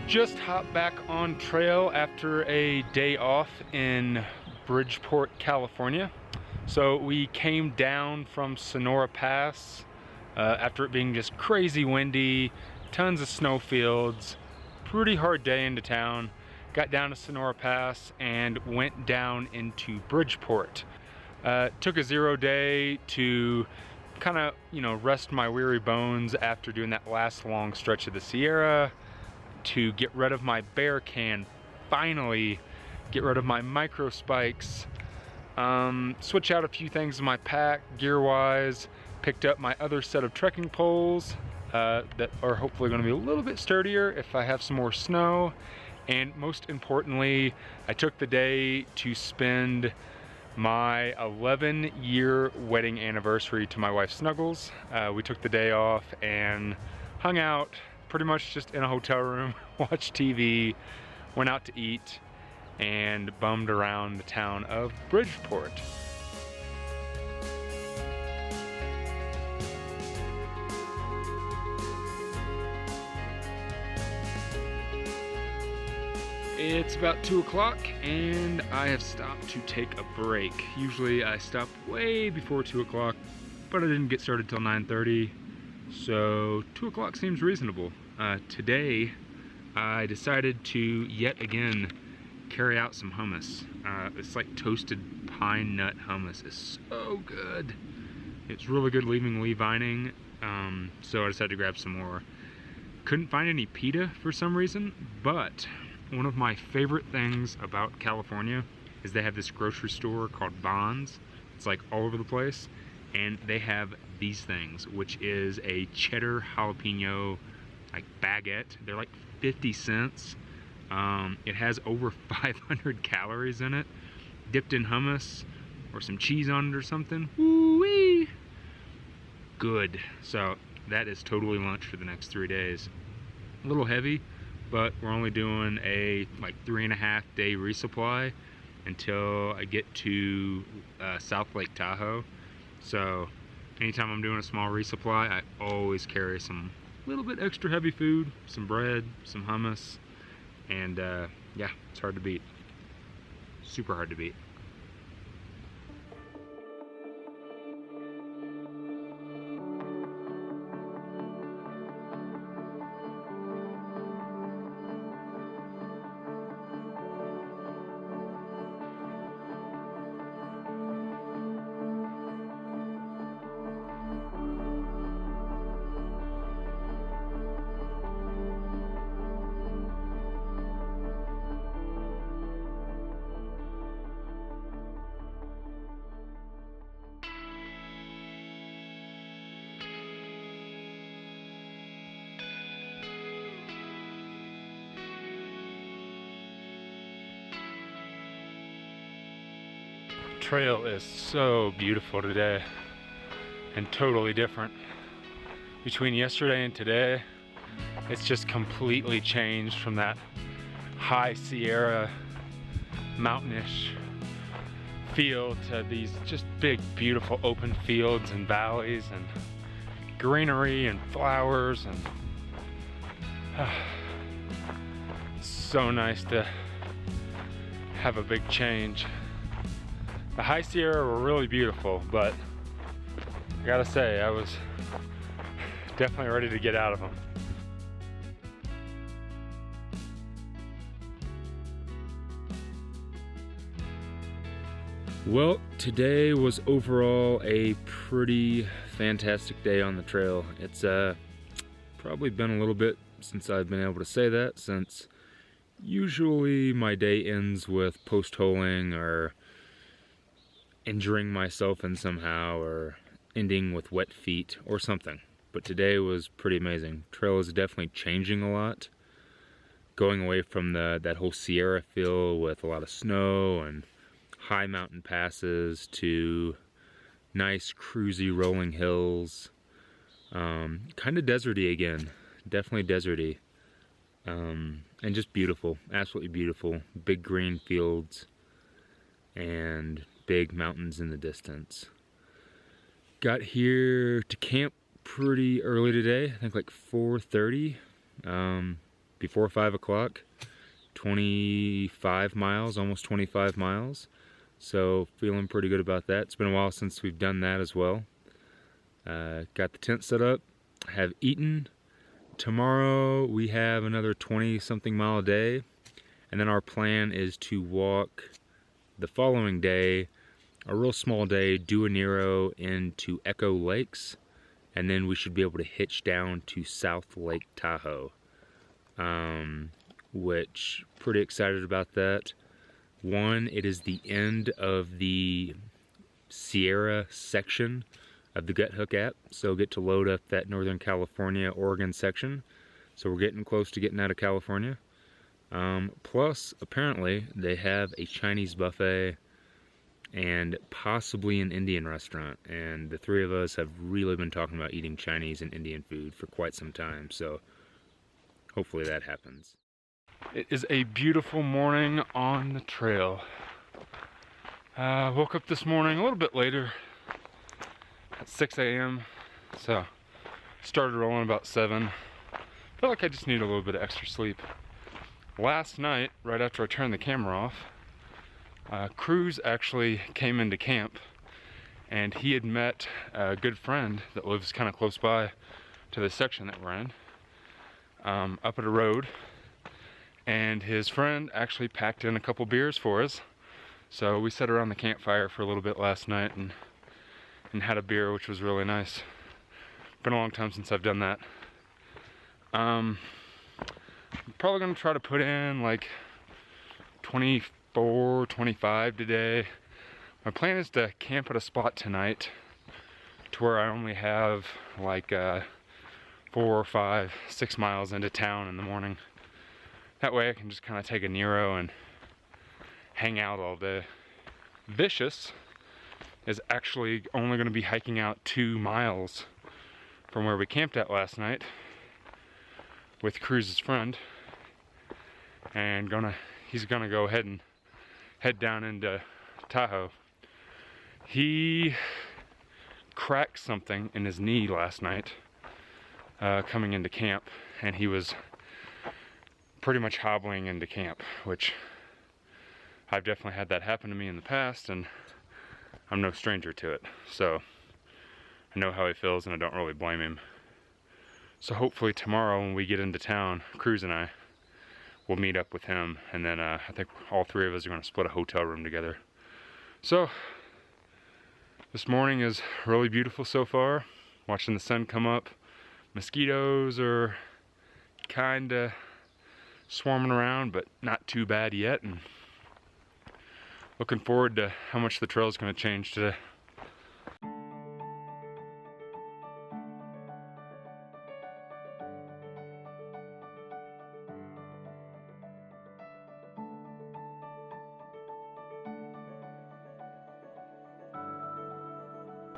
Just hopped back on trail after a day off in Bridgeport, California. So we came down from Sonora Pass after it being just crazy windy, tons of snowfields, pretty hard day into town. Got down to Sonora Pass and went down into Bridgeport. Took a 0 day to kind of, rest my weary bones after doing that last long stretch of the Sierra, to get rid of my bear can, finally get rid of my micro spikes, switch out a few things in my pack gear wise, picked up my other set of trekking poles that are hopefully going to be a little bit sturdier if I have some more snow, and most importantly, I took the day to spend my 11-year wedding anniversary to my wife Snuggles. We took the day off and hung out pretty much just in a hotel room, watched TV, went out to eat, and bummed around the town of Bridgeport. It's about 2 o'clock and I have stopped to take a break. Usually I stop way before 2 o'clock, but I didn't get started till 9:30. So 2 o'clock seems reasonable. Today I decided to yet again carry out some hummus. It's like toasted pine nut hummus. It's so good. It's really good leaving vining. So I decided to grab some more. Couldn't find any pita for some reason, but one of my favorite things about California is they have this grocery store called Vons. It's like all over the place. And they have these things, which is a cheddar jalapeno like baguette. They're like 50 cents. It has over 500 calories in it, dipped in hummus or some cheese on it or something. Woo-wee! Good. So that is totally lunch for the next 3 days. A little heavy, but we're only doing a like 3.5 day resupply until I get to South Lake Tahoe. So anytime I'm doing a small resupply, I always carry some little bit extra heavy food, some bread, some hummus, and yeah, it's hard to beat. Super hard to beat. Trail is so beautiful today and totally different. Between yesterday and today, it's just completely changed from that high Sierra mountainish feel to these just big beautiful open fields and valleys and greenery and flowers, and it's so nice to have a big change. The high Sierra were really beautiful, but I gotta say, I was definitely ready to get out of them. Well, today was overall a pretty fantastic day on the trail. It's probably been a little bit since I've been able to say that, since usually my day ends with post-holing or injuring myself in somehow, or ending with wet feet or something. But today was pretty amazing. Trail is definitely changing a lot. Going away from that whole Sierra feel with a lot of snow and high mountain passes to nice cruisy rolling hills. Kind of deserty again. Definitely deserty. And just beautiful. Absolutely beautiful. Big green fields and big mountains in the distance. Got here to camp pretty early today, I think like 4:30. before 5 o'clock, 25 miles, almost 25 miles. So feeling pretty good about that. It's been a while since we've done that as well. Got the tent set up, have eaten. Tomorrow we have another 20-something mile a day, and then our plan is to walk the following day, a real small day, do a Nero into Echo Lakes, and then we should be able to hitch down to South Lake Tahoe, which pretty excited about that. One, it is the end of the Sierra section of the Gut Hook app, so get to load up that Northern California, Oregon section. So we're getting close to getting out of California. Plus, apparently, they have a Chinese buffet and possibly an Indian restaurant. And the three of us have really been talking about eating Chinese and Indian food for quite some time, so hopefully that happens. It is a beautiful morning on the trail. Woke up this morning a little bit later, at 6 a.m. So started rolling about 7. Felt like I just need a little bit of extra sleep. Last night, right after I turned the camera off, Cruz actually came into camp, and he had met a good friend that lives kind of close by to the section that we're in, up at a road. And his friend actually packed in a couple beers for us. So we sat around the campfire for a little bit last night and had a beer, which was really nice. Been a long time since I've done that. I'm probably gonna try to put in like 24, 25 today. My plan is to camp at a spot tonight to where I only have like 4 or 5, 6 miles into town in the morning. That way I can just kind of take a Nero and hang out all day. Vicious is actually only going to be hiking out 2 miles from where we camped at last night with Cruz's friend, and he's gonna go ahead and head down into Tahoe. He cracked something in his knee last night coming into camp, and he was pretty much hobbling into camp, which I've definitely had that happen to me in the past, and I'm no stranger to it. So I know how he feels, and I don't really blame him. So hopefully tomorrow when we get into town, Cruz and I will meet up with him, and then I think all 3 of us are going to split a hotel room together. So this morning is really beautiful so far. Watching the sun come up. Mosquitoes are kind of swarming around, but not too bad yet, and looking forward to how much the trail is going to change today.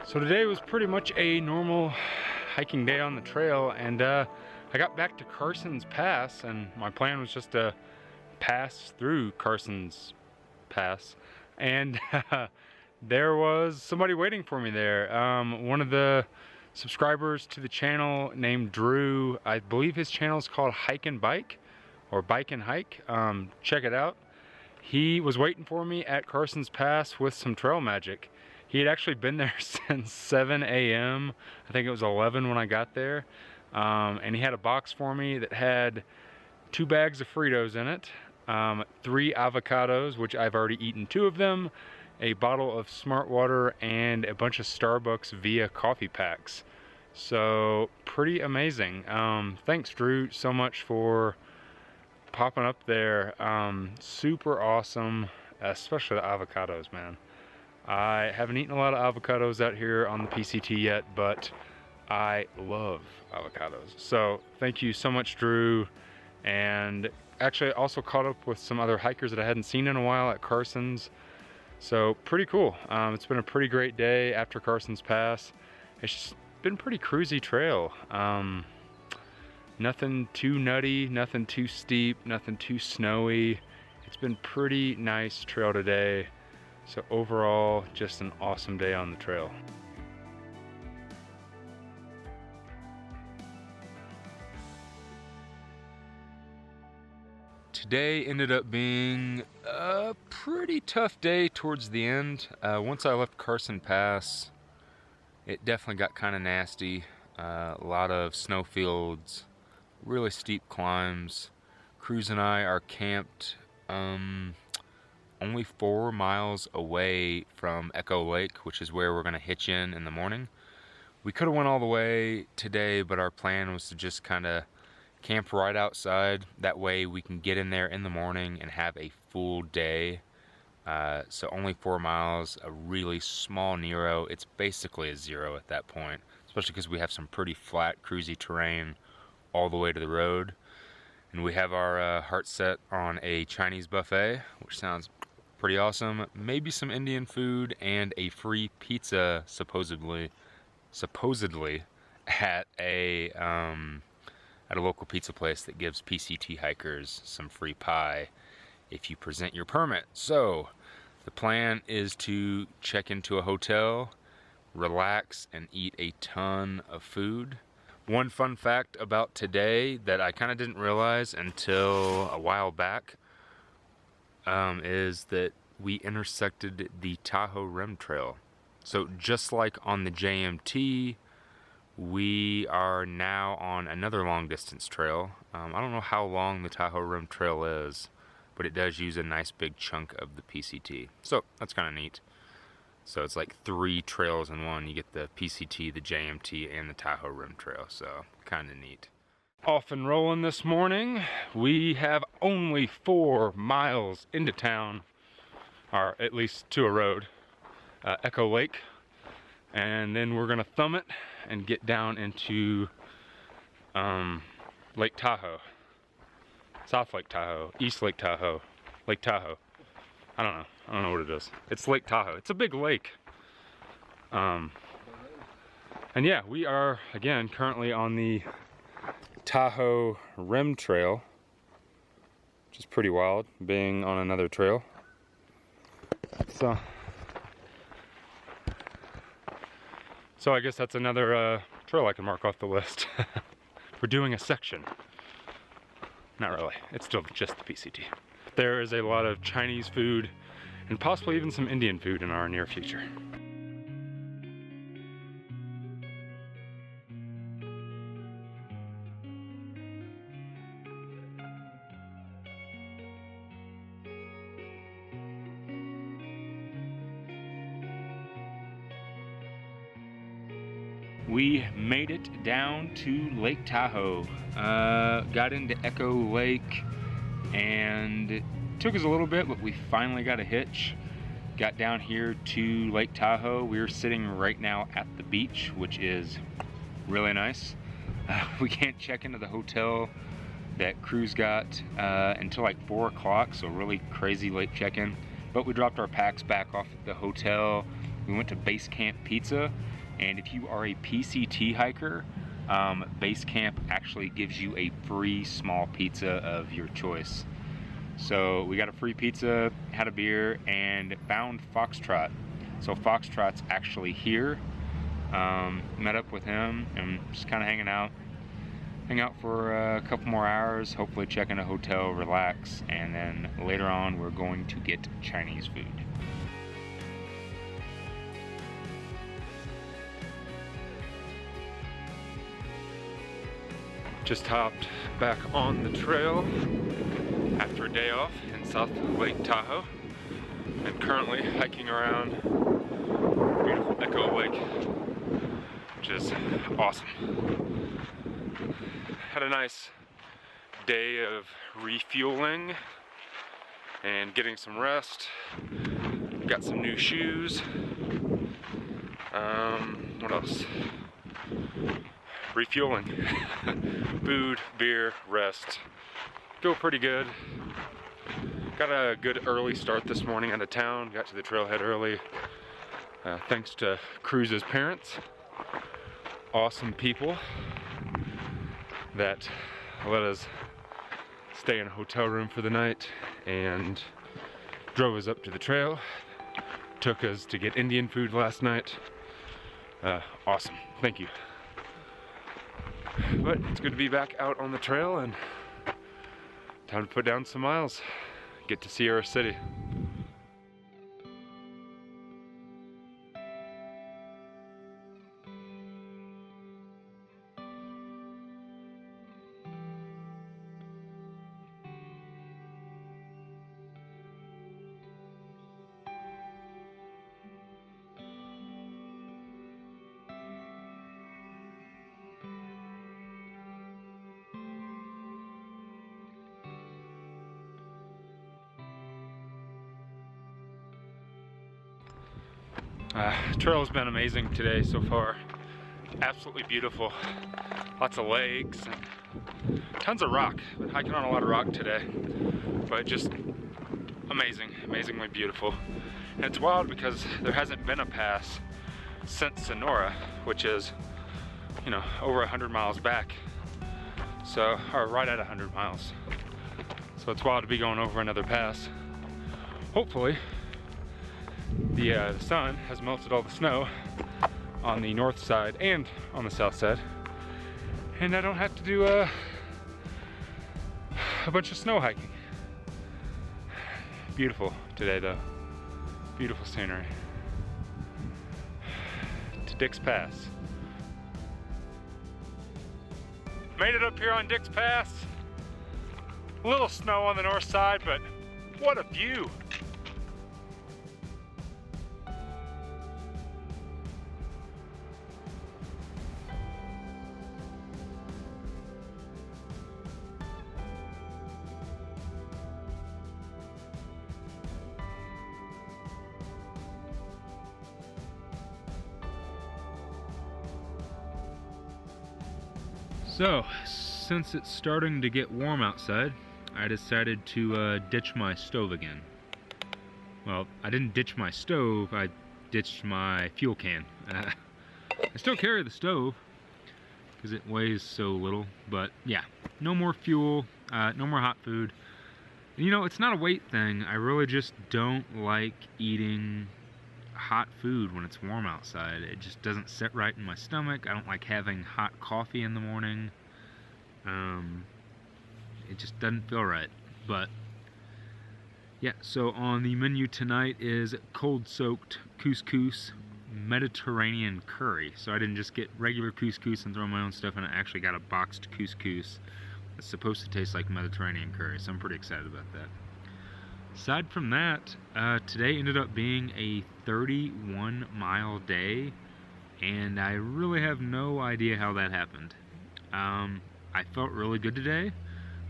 So today was pretty much a normal hiking day on the trail, and I got back to Carson's Pass, and my plan was just to pass through Carson's Pass, and there was somebody waiting for me there. One of the subscribers to the channel named Drew, I believe his channel is called Hike and Bike, or Bike and Hike. Check it out. He was waiting for me at Carson's Pass with some trail magic. He had actually been there since 7 a.m. I think it was 11 when I got there. And he had a box for me that had 2 bags of Fritos in it, 3 avocados, which I've already eaten 2 of them, a bottle of Smart Water, and a bunch of Starbucks Via coffee packs. So pretty amazing. Thanks, Drew, so much for popping up there. Super awesome, especially the avocados, man. I haven't eaten a lot of avocados out here on the PCT yet, but I love avocados. So thank you so much, Drew. And actually I also caught up with some other hikers that I hadn't seen in a while at Carson's. So pretty cool. It's been a pretty great day after Carson's Pass. It's just been pretty cruisy trail. Nothing too nutty, nothing too steep, nothing too snowy. It's been pretty nice trail today. So overall, just an awesome day on the trail. Today ended up being a pretty tough day towards the end. Once I left Carson Pass, it definitely got kind of nasty. A lot of snowfields, really steep climbs. Cruz and I are camped only 4 miles away from Echo Lake, which is where we're gonna hitch in the morning. We could have went all the way today, but our plan was to just kind of camp right outside. That way we can get in there in the morning and have a full day. So only 4 miles, a really small Nero. It's basically a zero at that point, especially because we have some pretty flat, cruisy terrain all the way to the road. And we have our heart set on a Chinese buffet, which sounds pretty awesome. Maybe some Indian food and a free pizza, supposedly at a local pizza place that gives PCT hikers some free pie if you present your permit. So the plan is to check into a hotel, relax, and eat a ton of food. One fun fact about today that I kind of didn't realize until a while back is that we intersected the Tahoe Rim Trail. So just like on the JMT, we are now on another long distance trail. I don't know how long the Tahoe Rim Trail is, but it does use a nice big chunk of the PCT. So that's kind of neat. So it's like 3 trails in one. You get the PCT, the JMT, and the Tahoe Rim Trail. So kind of neat. Off and rolling this morning. We have only 4 miles into town, or at least to a road, Echo Lake. And then we're gonna thumb it and get down into Lake Tahoe, South Lake Tahoe, East Lake Tahoe, Lake Tahoe. I don't know what it is. It's Lake Tahoe. It's a big lake. And yeah, we are again currently on the Tahoe Rim Trail, which is pretty wild, being on another trail. So I guess that's another trail I can mark off the list. We're doing a section. Not really, it's still just the PCT. There is a lot of Chinese food and possibly even some Indian food in our near future. We made it down to Lake Tahoe. Got into Echo Lake, and it took us a little bit, but we finally got a hitch. Got down here to Lake Tahoe. We're sitting right now at the beach, which is really nice. We can't check into the hotel that Cruz got until like 4 o'clock, so really crazy late check-in. But we dropped our packs back off at the hotel. We went to Base Camp Pizza. And if you are a PCT hiker, Base Camp actually gives you a free small pizza of your choice. So we got a free pizza, had a beer, and found Foxtrot. So Foxtrot's actually here. Met up with him and just kind of hang out for a couple more hours, hopefully check in a hotel, relax, and then later on we're going to get Chinese food. Just hopped back on the trail after a day off in South Lake Tahoe, and currently hiking around beautiful Echo Lake, which is awesome. Had a nice day of refueling and getting some rest. Got some new shoes. What else? Refueling. Food, beer, rest. Feel pretty good. Got a good early start this morning out of town. Got to the trailhead early. Thanks to Cruz's parents. Awesome people that let us stay in a hotel room for the night and drove us up to the trail. Took us to get Indian food last night. Awesome. Thank you. But it's good to be back out on the trail and Time to put down some miles. Get to see our city. Trail's been amazing today so far. Absolutely beautiful. Lots of lakes and tons of rock. Been hiking on a lot of rock today, but just amazing, amazingly beautiful. And it's wild because there hasn't been a pass since Sonora, which is, you know, over 100 miles back. So, or right at 100 miles. So it's wild to be going over another pass. Hopefully, the sun has melted all the snow on the north side and on the south side, and I don't have to do a bunch of snow hiking. Beautiful today though. Beautiful scenery. To Dick's Pass. Made it up here on Dick's Pass. A little snow on the north side, but what a view. So, since it's starting to get warm outside, I decided to ditch my stove again. Well, I didn't ditch my stove, I ditched my fuel can. I still carry the stove, because it weighs so little, but yeah, no more fuel, no more hot food. And, you know, it's not a weight thing, I really just don't like eating hot food when it's warm outside. It just doesn't sit right in my stomach. I don't like having hot coffee in the morning. It just doesn't feel right. But yeah, so on the menu tonight is cold soaked couscous Mediterranean curry. So I didn't just get regular couscous and throw my own stuff in it. I actually got a boxed couscous that's supposed to taste like Mediterranean curry, so I'm pretty excited about that. Aside from that, today ended up being a 31-mile day, and I really have no idea how that happened. I felt really good today.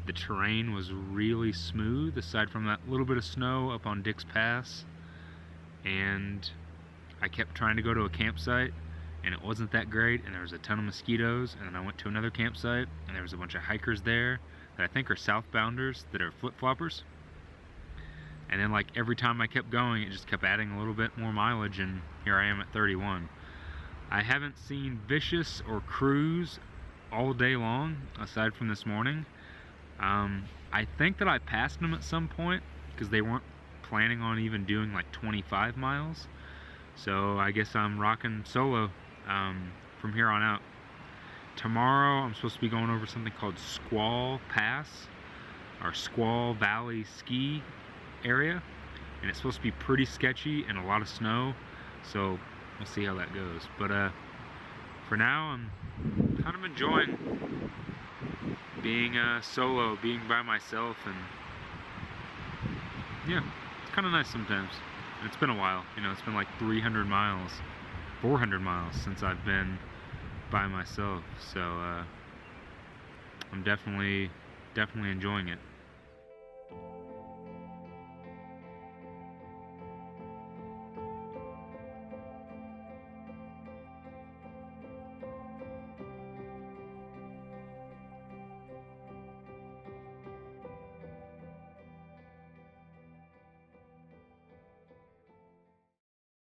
The terrain was really smooth, aside from that little bit of snow up on Dick's Pass, and I kept trying to go to a campsite, and it wasn't that great, and there was a ton of mosquitoes, and then I went to another campsite, and there was a bunch of hikers there that I think are southbounders that are flip-floppers. And then, like, every time I kept going, it just kept adding a little bit more mileage, and here I am at 31. I haven't seen Vicious or Cruz all day long, aside from this morning. I think that I passed them at some point, because they weren't planning on even doing, like, 25 miles. So I guess I'm rocking solo from here on out. Tomorrow, I'm supposed to be going over something called Squall Pass, or Squall Valley Ski area, and it's supposed to be pretty sketchy and a lot of snow, so we'll see how that goes. But for now, I'm kind of enjoying being solo, being by myself, and yeah, it's kind of nice sometimes. And it's been a while, you know, it's been like 300 miles, 400 miles since I've been by myself, so I'm definitely enjoying it.